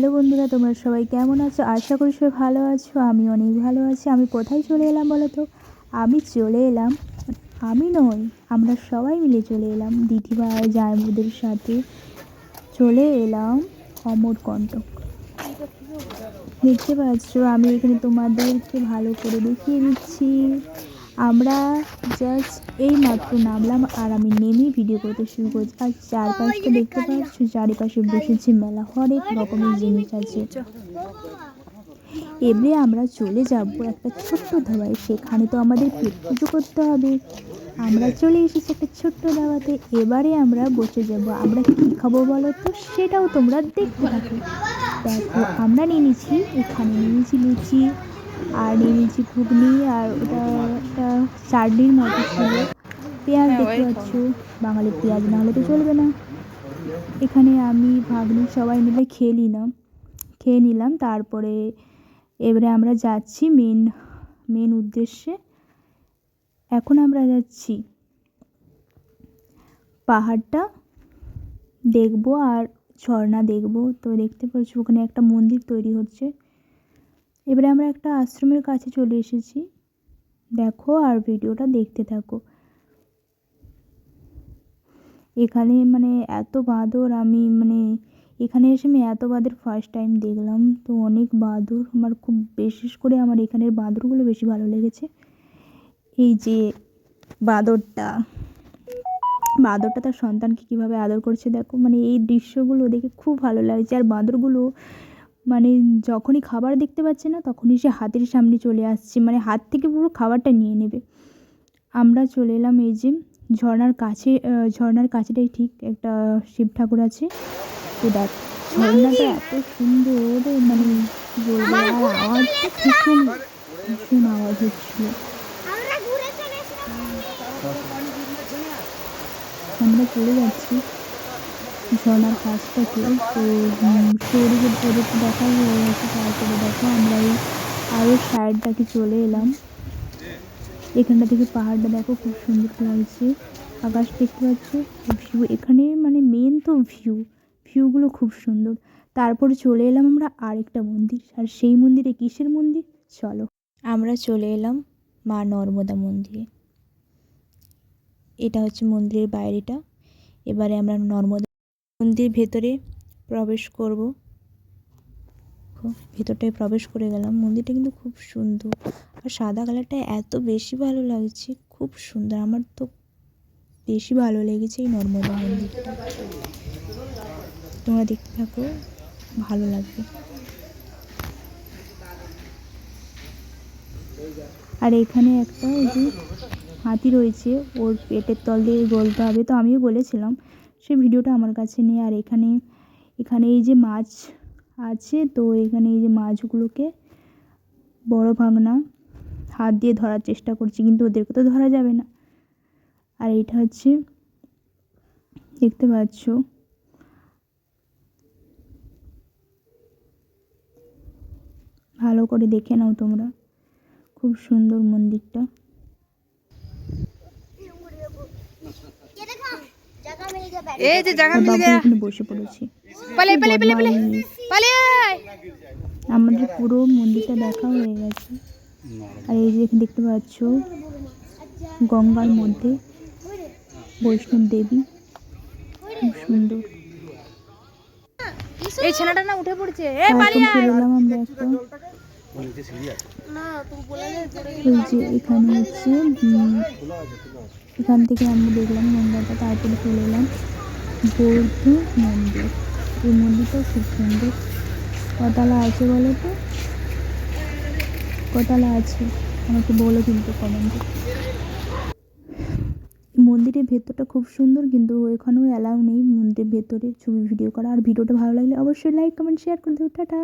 Hello বন্ধুরা, তোমরা সবাই কেমন আছো? আশা করি সবাই ভালো আছো। আমি অনেক ভালো আছি। আমি কোথায় চলে এলাম বলো তো? আমি চলে এলাম, আমি নই, আমরা সবাই মিলে চলে এলাম দিদিভাই জামাইবাবুদের সাথে চলে এলাম অমরকণ্টক। দেখতে পাচ্ছ, আমি এখানে তোমাদেরকে ভালো করে দেখিয়ে দিচ্ছি। আমরা জাস্ট এই মাত্র নামলাম আর আমি নেমেই ভিডিও করতে শুরু করছি। আর চারপাশটা দেখতে পাচ্ছ, চারিপাশে বসেছে মেলা, হরেক রকমের জিনিস আছে। এবারে আমরা চলে যাব একটা ছোট্ট ধাবায়, সেখানে তো আমাদের পেট পুজো করতে হবে। আমরা চলে এসেছি একটা ছোট্ট ধাবাতে। এবারে আমরা বসে যাব। আমরা কী খাবো বলো তো, সেটাও তোমরা দেখতে থাকো। দেখো, আমরা নিয়ে নিয়েছি, এখানে নিয়ে নিয়েছি লুচি, আর নিয়ে নিয়েছি ঘুগনি, আর ওটা একটা চাটনির মতো ছিল। পেঁয়াজ দেখতে পাচ্ছ, বাঙালির পেঁয়াজ না হলে তো চলবে না। এখানে আমি ভাগ্নি সবাই মিলে খেয়ে নিলাম। তারপরে এবারে আমরা যাচ্ছি মেন উদ্দেশ্যে। এখন আমরা যাচ্ছি পাহাড়টা দেখবো আর ঝর্ণা দেখবো। তো দেখতে পাচ্ছ ওখানে একটা মন্দির তৈরি হচ্ছে। এবারে আমরা একটা আশ্রমের কাছে চলে এসেছি। দেখো আর ভিডিওটা দেখতে থাকো। এখানে এত বাঁদর, আমি এখানে এসে আমি এত বাঁদর ফার্স্ট টাইম দেখলাম। তো অনেক বাঁদর, আমার খুব বিশেষ করে আমার এখানের বাঁদরগুলো বেশি ভালো লেগেছে। এই যে বাঁদরটা তার সন্তানকে কীভাবে আদর করছে দেখো, এই দৃশ্যগুলো দেখে খুব ভালো লাগছে। আর বাঁদরগুলো যখনই খাবার দেখতে পাচ্ছে না, তখনই সে হাতের সামনে চলে আসছে, হাত থেকে পুরো খাবারটা নিয়ে নেবে। আমরা চলে এলাম এই যে ঝর্ণার কাছেটাই ঠিক একটা শিব ঠাকুর আছে। তো দেখ, ঝর্ণাটা এত সুন্দর, কী বলবো, আর আওয়াজটা ভীষণ আওয়াজ হচ্ছিল। আমরা চলে যাচ্ছি ঝর্ণার কাছটাকে। তো সৌরভের ওদেরকে দেখাই হয়ে গেছে। তারপরে দেখো আমরা এই আরও সাইডটাকে চলে এলাম। এখানটা থেকে পাহাড়টা দেখো খুব সুন্দর লাগছে। আকাশ দেখতে পাচ্ছ, ভিউ এখানে মেন তো ভিউগুলো খুব সুন্দর। তারপরে চলে এলাম আমরা আরেকটা মন্দির। আর সেই মন্দিরে কিসের মন্দির, চলো। আমরা চলে এলাম মা নর্মদা মন্দিরে। এটা হচ্ছে মন্দিরের বাইরেটা। এবারে আমরা নর্মদা মন্দির ভেতরে প্রবেশ করব। ভেতরটায় প্রবেশ করে গেলাম। মন্দিরটা কিন্তু খুব সুন্দর, আর সাদা কালারটা এত বেশি ভালো লাগছে, খুব সুন্দর। আমার তো বেশি ভালো লেগেছে এই নর্মদা মন্দিরটা। তোমরা দেখতে থাকো, ভালো লাগবে। আর এখানে একটা ওই যে হাতি রয়েছে, ওর পেটের তল দিয়ে গলতে হবে। তো আমিও বলেছিলাম, সেই ভিডিওটা আমার কাছে নেই। আর এখানে এই যে মাছ আছে, তো এখানে এই যে মাছগুলোকে বড় ভাগনা হাত দিয়ে ধরার চেষ্টা করছি, কিন্তু ওদেরকে তো ধরা যাবে না। আর এটা হচ্ছে, দেখতে পাচ্ছ, ভালো করে দেখে নাও তোমরা, খুব সুন্দর মন্দিরটা। এখানে বসে পড়েছি। আমাদের পুরো মন্দিরটা দেখা হয়ে গেছে। আর এই যে এখানে দেখতে পাচ্ছ, গঙ্গার মধ্যে বৈষ্ণব দেবী, খুব সুন্দর। এই ছেলেটা না উঠে পড়ছে। চলে এলাম আমরা একটা, এই যে এখানে হচ্ছে এখান থেকে আমরা দেখলাম গঙ্গাটা। তারপরে চলে এলাম বৌদ্ধ মন্দির। এই মন্দিরটাও খুব সুন্দর। কতলা আছে বলো তো, কতলা আছে আমাকে বলো কিন্তু কমেন্টে। মন্দিরের ভেতরটা খুব সুন্দর, কিন্তু এখানেও অ্যালাউ নেই মন্দিরের ভেতরে ছবি ভিডিও করা। আর ভিডিওটা ভালো লাগলে অবশ্যই লাইক কমেন্ট শেয়ার করে দেবো। টাটা।